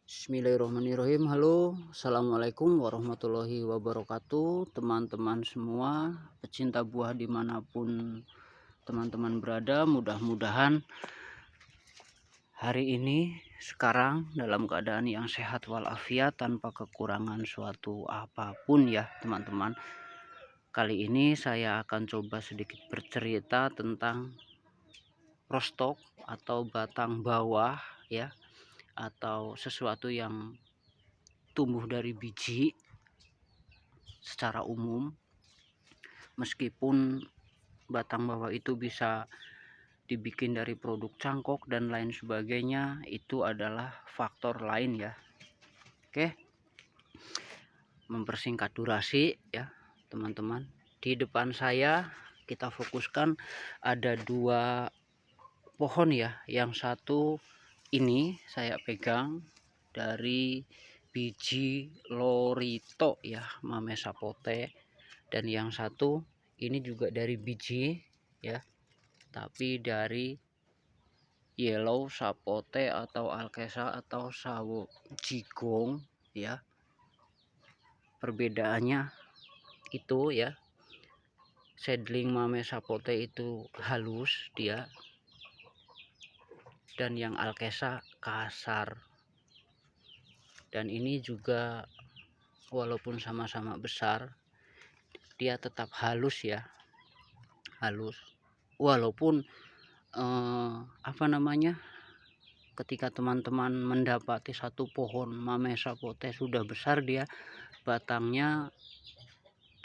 Bismillahirrahmanirrahim. Halo, assalamualaikum warahmatullahi wabarakatuh, teman-teman semua, pecinta buah dimanapun teman-teman berada. Mudah-mudahan hari ini sekarang dalam keadaan yang sehat walafiat tanpa kekurangan suatu apapun ya teman-teman. Kali ini saya akan coba sedikit bercerita tentang rostok atau batang bawah ya, atau sesuatu yang tumbuh dari biji secara umum. Meskipun batang bawah itu bisa dibikin dari produk cangkok dan lain sebagainya, itu adalah faktor lain ya. Oke, mempersingkat durasi ya teman-teman, di depan saya kita fokuskan ada dua pohon ya. Yang satu ini saya pegang dari biji lorito ya, mame sapote, dan yang satu ini juga dari biji ya, tapi dari yellow sapote atau alkesa atau sawo jigong ya. Perbedaannya itu ya, seedling mame sapote itu halus dia, dan yang alkesa kasar. Dan ini juga walaupun sama-sama besar, dia tetap halus ya, halus. Walaupun ketika teman-teman mendapati satu pohon mame sapote sudah besar, dia batangnya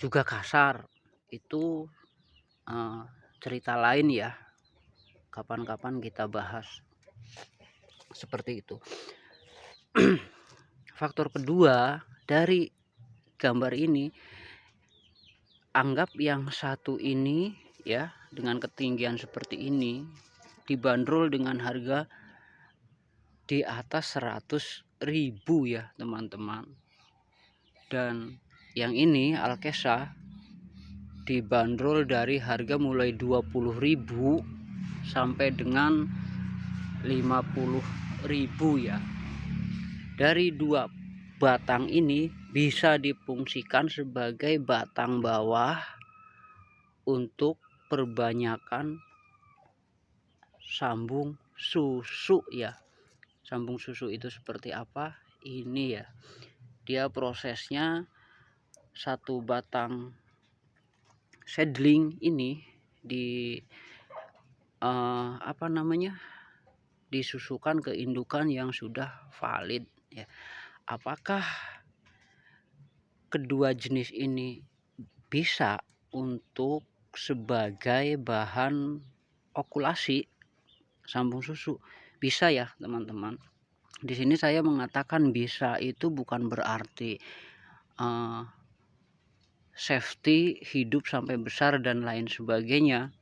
juga kasar, itu cerita lain ya, kapan-kapan kita bahas seperti itu. Faktor kedua dari gambar ini, anggap yang satu ini ya, dengan ketinggian seperti ini dibanderol dengan harga di atas 100.000 ya teman-teman. Dan yang ini alkesa dibanderol dari harga mulai 20.000 sampai dengan 50.000 ya. Dari dua batang ini bisa difungsikan sebagai batang bawah untuk perbanyakan sambung susu ya. Sambung susu itu seperti apa? Ini ya, dia prosesnya satu batang seedling ini disusukan ke indukan yang sudah valid ya. Apakah kedua jenis ini bisa untuk sebagai bahan okulasi sambung susu? Bisa ya teman-teman. Di sini saya mengatakan bisa itu bukan berarti safety hidup sampai besar dan lain sebagainya.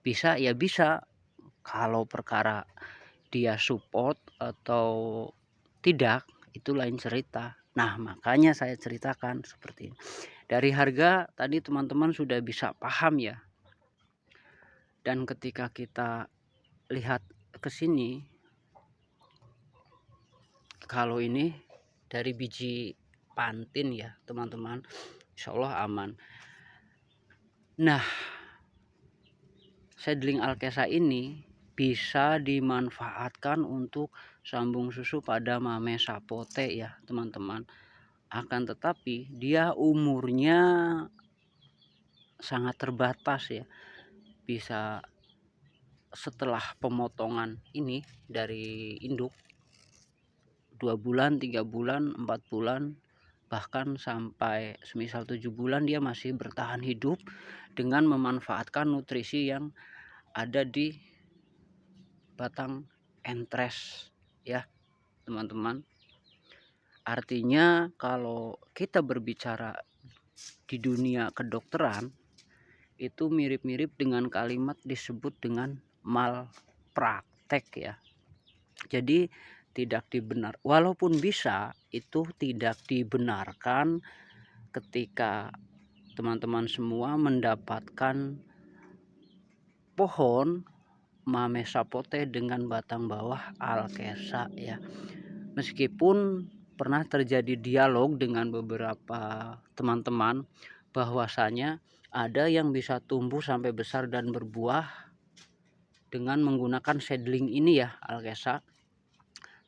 Bisa ya bisa, kalau perkara dia support atau tidak itu lain cerita. Nah, makanya saya ceritakan seperti ini. Dari harga tadi teman-teman sudah bisa paham ya. Dan ketika kita lihat ke sini, kalau ini dari biji pantin ya teman-teman, insya Allah aman. Nah, seedling alkesa ini bisa dimanfaatkan untuk sambung susu pada mame sapote ya teman-teman. Akan tetapi dia umurnya sangat terbatas ya. Bisa setelah pemotongan ini dari induk 2 bulan, 3 bulan, 4 bulan, bahkan sampai semisal 7 bulan dia masih bertahan hidup dengan memanfaatkan nutrisi yang ada di batang entres ya teman-teman. Artinya kalau kita berbicara di dunia kedokteran, itu mirip-mirip dengan kalimat disebut dengan malpraktek ya. Jadi tidak dibenar, walaupun bisa, itu tidak dibenarkan ketika teman-teman semua mendapatkan pohon mame sapote dengan batang bawah alkesa ya. Meskipun pernah terjadi dialog dengan beberapa teman-teman bahwasanya ada yang bisa tumbuh sampai besar dan berbuah dengan menggunakan seedling ini ya, Alkesa.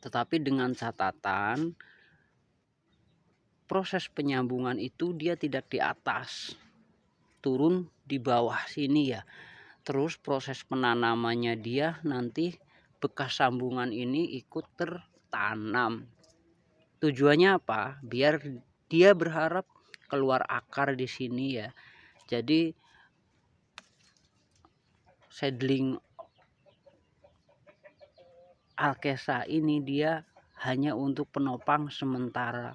Tetapi dengan catatan proses penyambungan itu dia tidak di atas, turun di bawah sini ya. Terus proses penanamannya dia nanti bekas sambungan ini ikut tertanam. Tujuannya apa? Biar dia berharap keluar akar di sini ya. Jadi seedling Alkesa ini dia hanya untuk penopang sementara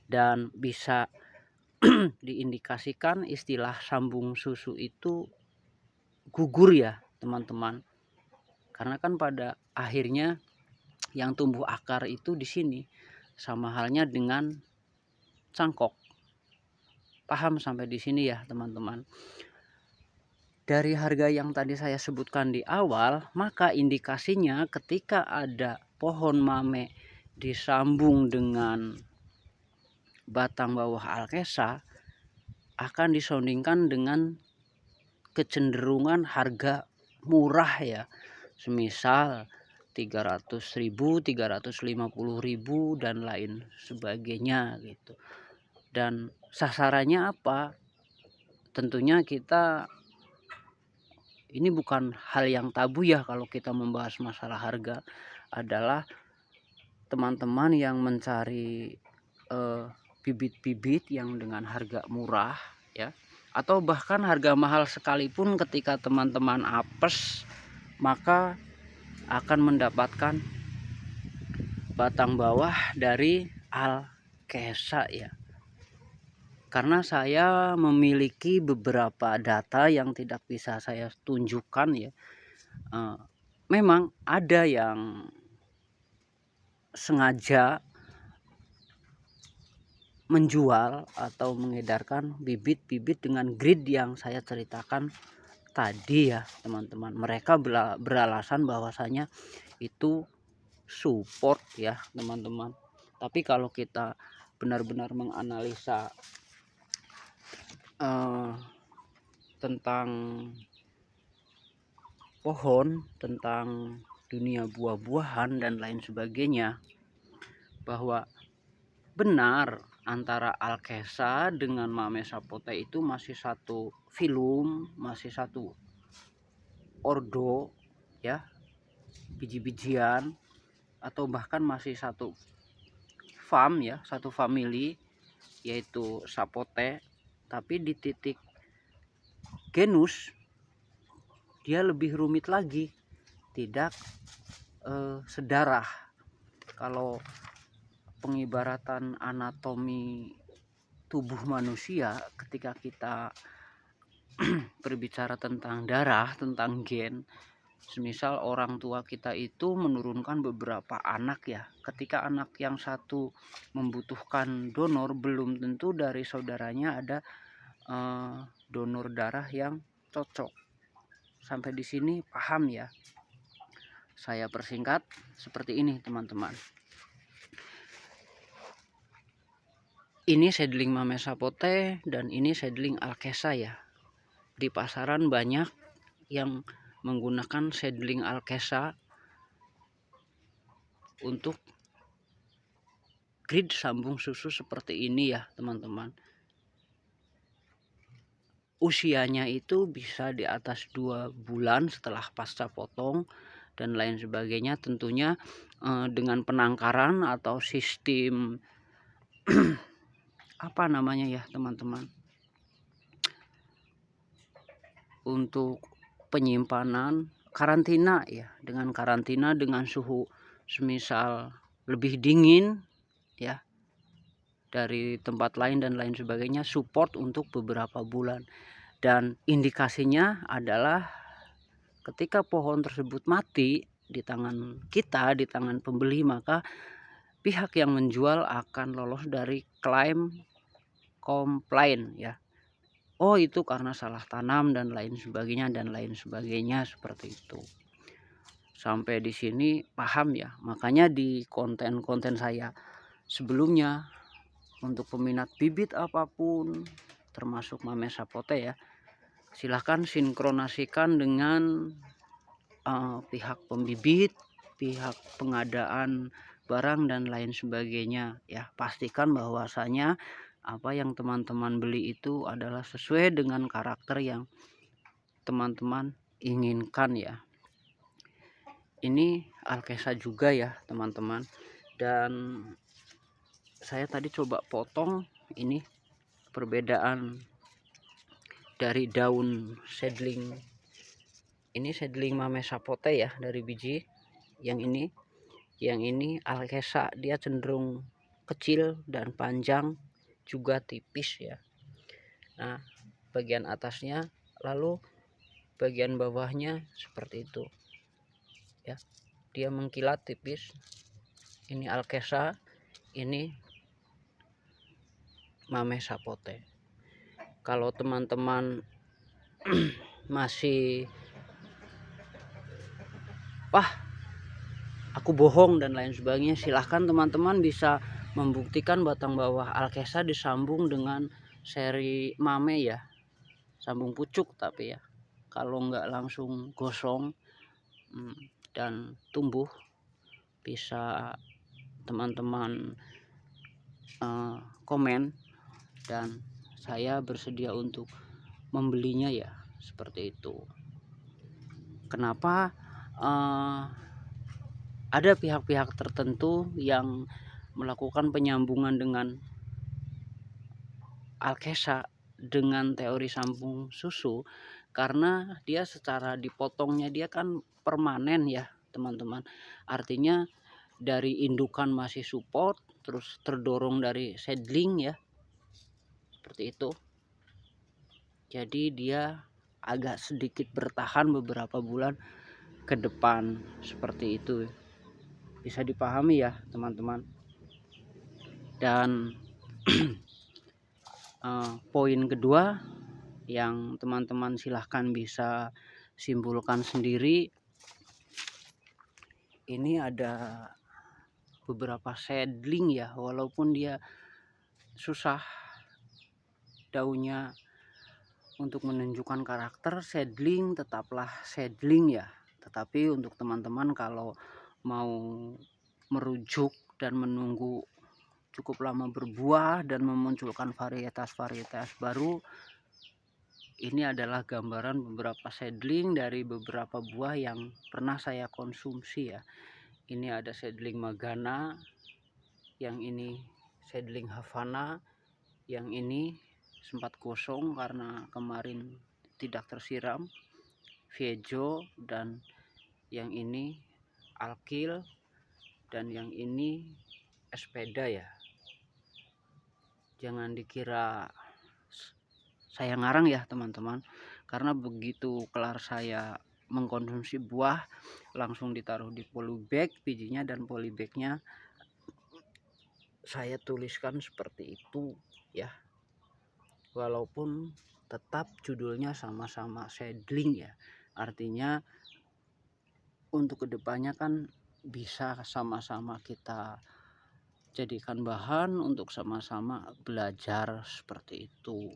dan bisa diindikasikan istilah sambung susu itu gugur ya teman-teman. Karena kan pada akhirnya yang tumbuh akar itu di sini sama halnya dengan cangkok. Paham sampai di sini ya teman-teman. Dari harga yang tadi saya sebutkan di awal, maka indikasinya ketika ada pohon mame disambung dengan batang bawah Alkesa akan disandingkan dengan kecenderungan harga murah ya. Semisal 300.000, 350.000 dan lain sebagainya gitu. Dan sasarannya apa? Tentunya kita ini bukan hal yang tabu ya kalau kita membahas masalah harga, adalah teman-teman yang mencari bibit-bibit yang dengan harga murah ya, atau bahkan harga mahal sekalipun ketika teman-teman apes maka akan mendapatkan batang bawah dari Alkesa ya. Karena saya memiliki beberapa data yang tidak bisa saya tunjukkan ya. Memang ada yang sengaja menjual atau mengedarkan bibit-bibit dengan grid yang saya ceritakan tadi ya teman-teman. Mereka beralasan bahwasanya itu support ya teman-teman. Tapi kalau kita benar-benar menganalisa tentang pohon, tentang dunia buah-buahan dan lain sebagainya, bahwa benar antara Alkesa dengan Mame Sapote itu masih satu filum, masih satu ordo ya, biji-bijian, atau bahkan masih satu farm ya, satu family yaitu Sapote. Tapi di titik genus dia lebih rumit lagi, tidak sedarah. Kalau pengibaratan anatomi tubuh manusia, ketika kita berbicara tentang darah, tentang gen, semisal orang tua kita itu menurunkan beberapa anak ya, ketika anak yang satu membutuhkan donor, belum tentu dari saudaranya ada donor darah yang cocok. Sampai di sini paham ya? Saya persingkat seperti ini teman-teman. Ini seedling Mame Sapote dan ini seedling Alkesa ya. Di pasaran banyak yang menggunakan seedling Alkesa untuk grid sambung susu seperti ini ya teman-teman. Usianya itu bisa di atas 2 bulan setelah pasca potong dan lain sebagainya. Tentunya dengan penangkaran atau sistem apa namanya ya teman-teman, untuk penyimpanan karantina ya, dengan karantina dengan suhu semisal lebih dingin ya dari tempat lain dan lain sebagainya, support untuk beberapa bulan. Dan indikasinya adalah ketika pohon tersebut mati di tangan kita, di tangan pembeli, maka pihak yang menjual akan lolos dari klaim komplain ya. Oh itu karena salah tanam dan lain sebagainya seperti itu. Sampai di sini paham ya? Makanya di konten-konten saya sebelumnya, untuk peminat bibit apapun termasuk Mame Sapote ya, silahkan sinkronasikan dengan pihak pembibit, pihak pengadaan barang dan lain sebagainya ya. Pastikan bahwasanya apa yang teman-teman beli itu adalah sesuai dengan karakter yang teman-teman inginkan ya. Ini Alkesa juga ya teman-teman, dan saya tadi coba potong ini perbedaan dari daun seedling. Ini seedling Mame Sapote ya, dari biji. Yang ini Alkesa, dia cenderung kecil dan panjang, juga tipis ya. Nah, bagian atasnya, lalu bagian bawahnya seperti itu ya, dia mengkilat tipis. Ini Alkesa, ini Mame Sapote. Kalau teman-teman masih aku bohong dan lain sebagainya, silahkan teman-teman bisa membuktikan batang bawah Alkesa disambung dengan seri Mame ya, sambung pucuk tapi ya, kalau nggak langsung gosong dan tumbuh, bisa teman-teman komen dan saya bersedia untuk membelinya ya, seperti itu. Kenapa ada pihak-pihak tertentu yang melakukan penyambungan dengan Alkesa dengan teori sambung susu? Karena dia secara dipotongnya dia kan permanen ya teman-teman, artinya dari indukan masih support, terus terdorong dari seedling ya, seperti itu. Jadi dia agak sedikit bertahan beberapa bulan ke depan, seperti itu. Bisa dipahami ya teman-teman. Dan poin kedua yang teman-teman silahkan bisa simpulkan sendiri, ini ada beberapa seedling ya, walaupun dia susah daunnya untuk menunjukkan karakter, seedling tetaplah seedling ya. Tetapi untuk teman-teman kalau mau merujuk dan menunggu cukup lama berbuah dan memunculkan varietas-varietas baru, ini adalah gambaran beberapa seedling dari beberapa buah yang pernah saya konsumsi ya. Ini ada seedling Magana, yang ini seedling Havana, yang ini sempat kosong karena kemarin tidak tersiram, Viejo, dan yang ini Alkil, dan yang ini Espeda ya. Jangan dikira saya ngarang ya teman-teman, karena begitu kelar saya mengkonsumsi buah langsung ditaruh di polybag bijinya, dan polybagnya saya tuliskan seperti itu ya, walaupun tetap judulnya sama-sama seedling ya, artinya untuk kedepannya kan bisa sama-sama kita jadikan bahan untuk sama-sama belajar, seperti itu.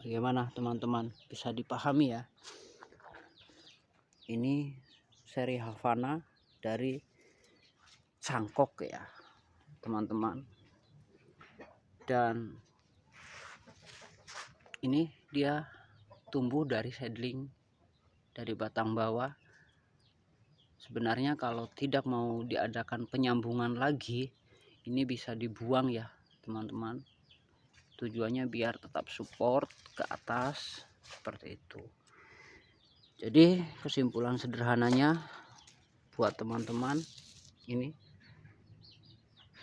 Bagaimana teman-teman, bisa dipahami ya? Ini seri Havana dari cangkok ya teman-teman, dan ini dia tumbuh dari seedling, dari batang bawah. Sebenarnya kalau tidak mau diadakan penyambungan lagi, ini bisa dibuang ya teman-teman. Tujuannya biar tetap support ke atas, seperti itu. Jadi kesimpulan sederhananya buat teman-teman, ini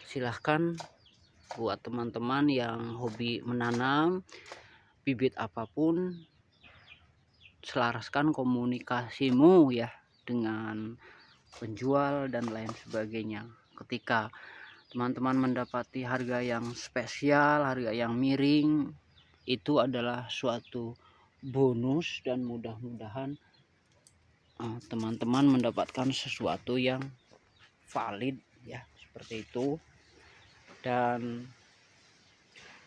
silahkan buat teman-teman yang hobi menanam bibit apapun, selaraskan komunikasimu ya dengan penjual dan lain sebagainya. Ketika teman-teman mendapati harga yang spesial, harga yang miring, itu adalah suatu bonus, dan mudah-mudahan teman-teman mendapatkan sesuatu yang valid ya, seperti itu. Dan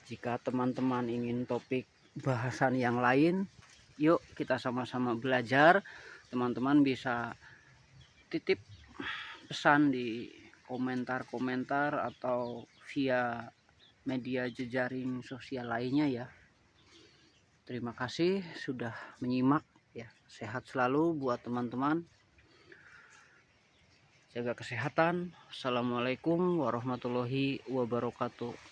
jika teman-teman ingin topik bahasan yang lain, yuk kita sama-sama belajar. Teman-teman bisa titip pesan di komentar-komentar atau via media jejaring sosial lainnya ya. Terima kasih sudah menyimak ya. Sehat selalu buat teman-teman. Jaga kesehatan. Assalamualaikum warahmatullahi wabarakatuh.